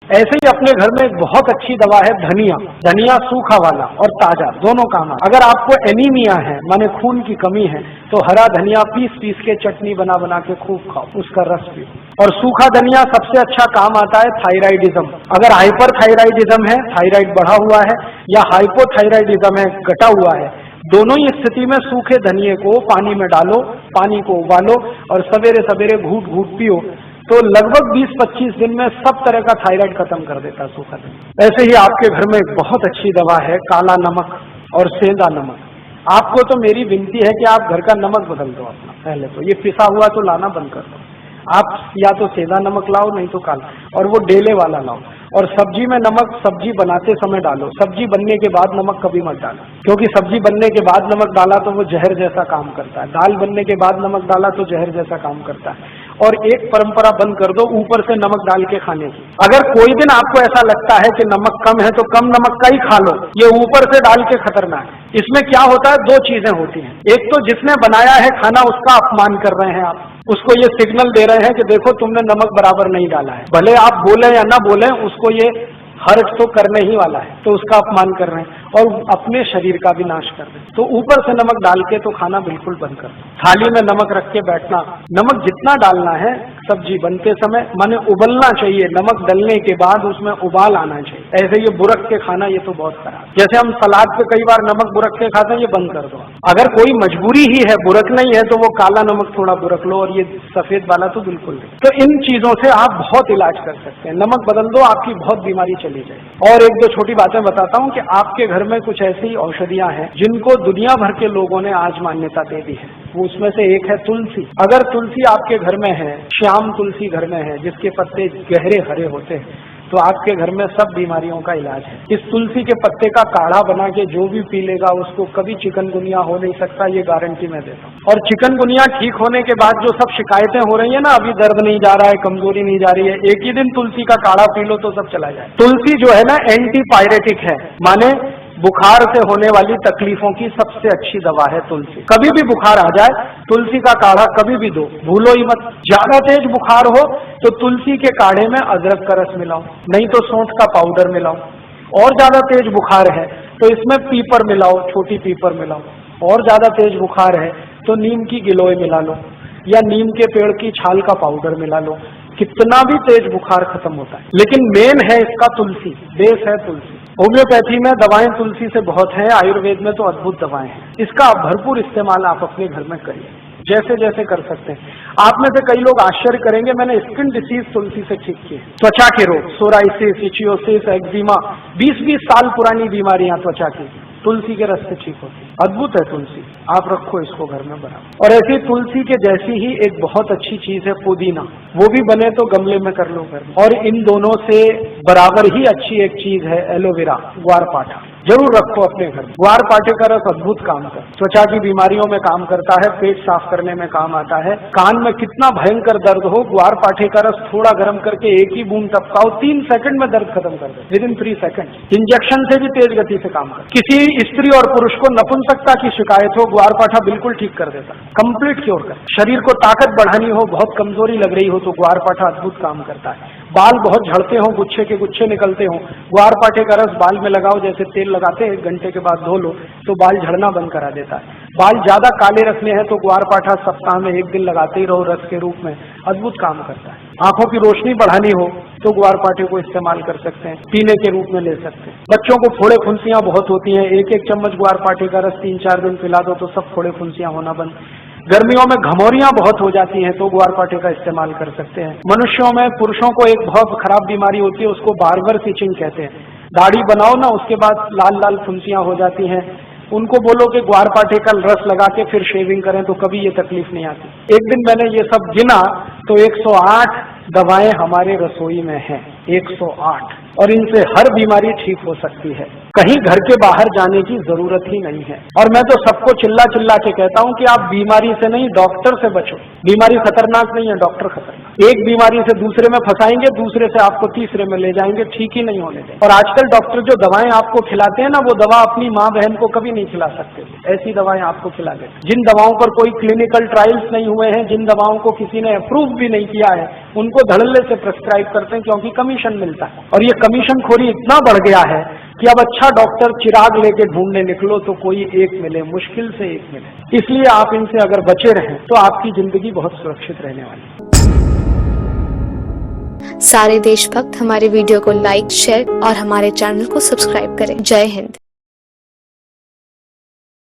ऐसे ही अपने घर में एक बहुत अच्छी दवा है धनिया। धनिया सूखा वाला और ताजा दोनों काम। अगर आपको एनीमिया है माने खून की कमी है तो हरा धनिया पीस पीस के चटनी बना बना के खूब खाओ, उसका रस पियो। और सूखा धनिया सबसे अच्छा काम आता है थायराइडिज्म। अगर हाइपर थायराइडिज्म है, थायराइड बढ़ा हुआ है, या हाइपोथायराइडिज्म है, घटा हुआ है, दोनों ही स्थिति में सूखे धनिये को पानी में डालो, पानी को उबालो और सवेरे सवेरे घूट घूट पियो तो लगभग 20-25 दिन में सब तरह का थायराइड खत्म कर देता है सूखा धनिया। ऐसे ही आपके घर में एक बहुत अच्छी दवा है काला नमक और सेंधा नमक। आपको तो मेरी विनती है कि आप घर का नमक बदल दो अपना। पहले तो ये पिसा हुआ तो लाना बंद कर दो। आप या तो सेंधा नमक लाओ नहीं तो काला, और वो डेले वाला लाओ। और सब्जी में नमक सब्जी बनाते समय डालो, सब्जी बनने के बाद नमक कभी मत डालो, क्योंकि सब्जी बनने के बाद नमक डाला तो वो जहर जैसा काम करता है। दाल बनने के बाद नमक डाला तो जहर जैसा काम करता है। और एक परंपरा बंद कर दो ऊपर से नमक डाल के खाने की। अगर कोई दिन आपको ऐसा लगता है कि नमक कम है तो कम नमक का ही खा लो, ये ऊपर से डाल के खतरनाक है। इसमें क्या होता है, दो चीजें होती हैं। एक तो जिसने बनाया है खाना उसका अपमान कर रहे हैं आप, उसको ये सिग्नल दे रहे हैं कि देखो तुमने नमक बराबर नहीं डाला है। भले आप बोले या ना बोले, उसको ये हर्ट तो करने ही वाला है, तो उसका अपमान कर रहे हैं और अपने शरीर का भी नाश कर रहे हैं। तो ऊपर से नमक डाल के तो खाना बिल्कुल बंद कर दो। थाली में नमक रख के बैठना, नमक जितना डालना है सब्जी बनते समय माने उबलना चाहिए, नमक डलने के बाद उसमें उबाल आना चाहिए। ऐसे ये बुरक के खाना ये तो बहुत खराब। जैसे हम सलाद पे कई बार नमक बुरक के खाते हैं, ये बंद कर दो। अगर कोई मजबूरी ही है, बुरक नहीं है, तो वो काला नमक थोड़ा बुरक लो और ये सफेद वाला तो बिल्कुल नहीं। तो इन चीजों से आप बहुत इलाज कर सकते हैं। नमक बदल दो, आपकी बहुत बीमारी चली जाए। और एक दो छोटी बातें बताता हूँ कि आपके घर में कुछ ऐसी औषधियां हैं जिनको दुनिया भर के लोगों ने आज मान्यता दे दी है। वो उसमें से एक है तुलसी। अगर तुलसी आपके घर में है, श्याम तुलसी घर में है जिसके पत्ते गहरे हरे होते हैं, तो आपके घर में सब बीमारियों का इलाज है। इस तुलसी के पत्ते का काढ़ा बना के जो भी पी लेगा उसको कभी चिकनगुनिया हो नहीं सकता, ये गारंटी मैं देता हूँ। और चिकनगुनिया ठीक होने के बाद जो सब शिकायतें हो रही है ना, अभी दर्द नहीं जा रहा है, कमजोरी नहीं जा रही है, एक ही दिन तुलसी का काढ़ा पी लो तो सब चला जाए। तुलसी जो है ना एंटीपायरेटिक है, माने बुखार से होने वाली तकलीफों की सबसे अच्छी दवा है तुलसी। कभी भी बुखार आ जाए तुलसी का काढ़ा कभी भी दो, भूलो ही मत। ज्यादा तेज बुखार हो तो तुलसी के काढ़े में अदरक का रस मिलाओ, नहीं तो सौंठ का पाउडर मिलाओ। और ज्यादा तेज बुखार है तो इसमें पीपर मिलाओ, छोटी पीपर मिलाओ। और ज्यादा तेज बुखार है तो नीम की गिलोय मिला लो या नीम के पेड़ की छाल का पाउडर मिला लो। कितना भी तेज बुखार खत्म होता है। लेकिन मेन है इसका तुलसी, बेस है तुलसी। होम्योपैथी में दवाएं तुलसी से बहुत हैं, आयुर्वेद में तो अद्भुत दवाएं हैं। इसका भरपूर इस्तेमाल आप अपने घर में करिए, जैसे जैसे कर सकते हैं। आप में से कई लोग आश्चर्य करेंगे, मैंने स्किन डिसीज तुलसी से ठीक किए। त्वचा के रोग, सोराइसिस, इचियोसिस, एक्जिमा, 20-20 साल पुरानी बीमारियां त्वचा की तुलसी के रस से ठीक होती है। अद्भुत है तुलसी, आप रखो इसको घर में बना। और ऐसी तुलसी के जैसी ही एक बहुत अच्छी चीज है पुदीना, वो भी बने तो गमले में कर लो घर में। और इन दोनों से बराबर ही अच्छी एक चीज है एलोवेरा, ग्वारपाठा, जरूर रखो अपने घर में। ग्वारपाठे का रस अद्भुत काम करता है, त्वचा की बीमारियों में काम करता है, पेट साफ करने में काम आता है। कान में कितना भयंकर दर्द हो, ग्वारपाठे का रस थोड़ा गर्म करके एक ही बूंद टपकाओ, 3 सेकंड में दर्द खत्म कर दे, विदिन 3 सेकंड। इंजेक्शन से भी तेज गति से काम कर। किसी स्त्री और पुरुष को नपुंसकता की शिकायत हो, ग्वारपाठा बिल्कुल ठीक कर देता, कंप्लीट क्योर कर। शरीर को ताकत बढ़ानी हो, बहुत कमजोरी लग रही हो तो ग्वारपाठा अद्भुत काम करता है। बाल बहुत झड़ते हो, गुच्छे के गुच्छे निकलते हो, ग्वारपाठे का रस बाल में लगाओ, जैसे तेल लगाते हैं, 1 घंटे के बाद धो लो तो बाल झड़ना बंद करा देता है। बाल ज्यादा काले रखने हैं तो ग्वारपाठा सप्ताह में 1 दिन लगाते ही रहो रस के रूप में, अद्भुत काम करता है। आंखों की रोशनी बढ़ानी हो तो ग्वारपाठे को इस्तेमाल कर सकते हैं, पीने के रूप में ले सकते हैं। बच्चों को फोड़े फुंसियां बहुत होती हैं, 1-1 चम्मच ग्वारपाठे का रस 3-4 दिन पिला दो तो सब फोड़े फुंसियां होना बंद। गर्मियों में घमौरियां बहुत हो जाती हैं तो ग्वारपाठे का इस्तेमाल कर सकते हैं। मनुष्यों में, पुरुषों को एक बहुत खराब बीमारी होती है, उसको बार्बर इचिंग कहते हैं। दाढ़ी बनाओ ना, उसके बाद लाल लाल फुंसियां हो जाती हैं, उनको बोलो कि ग्वारपाठे का रस लगा के फिर शेविंग करें तो कभी ये तकलीफ नहीं आती। एक दिन मैंने ये सब गिना तो 108 दवाएं हमारे रसोई में हैं, 108, और इनसे हर बीमारी ठीक हो सकती है। कहीं घर के बाहर जाने की जरूरत ही नहीं है। और मैं तो सबको चिल्ला चिल्ला के कहता हूं कि आप बीमारी से नहीं, डॉक्टर से बचो। बीमारी खतरनाक नहीं है, डॉक्टर खतरनाक। एक बीमारी से दूसरे में फंसाएंगे, दूसरे से आपको तीसरे में ले जाएंगे, ठीक ही नहीं होने देंगे। और आजकल डॉक्टर जो दवाएं आपको खिलाते हैं ना, वो दवा अपनी माँ बहन को कभी नहीं खिला सकते, ऐसी दवाएं आपको खिला देते। जिन दवाओं पर कोई क्लिनिकल ट्रायल्स नहीं हुए हैं, जिन दवाओं को किसी ने अप्रूव भी नहीं किया है, उनको धड़ल्ले से प्रेस्क्राइब करते हैं क्योंकि कमी कमीशन मिलता है। और ये कमीशन खोरी इतना बढ़ गया है कि अब अच्छा डॉक्टर चिराग लेके ढूंढने निकलो तो कोई एक मिले, मुश्किल से एक मिले। इसलिए आप इनसे अगर बचे रहें तो आपकी जिंदगी बहुत सुरक्षित रहने वाली है। सारे देशभक्त हमारे वीडियो को लाइक, शेयर और हमारे चैनल को सब्सक्राइब करें। जय हिंद।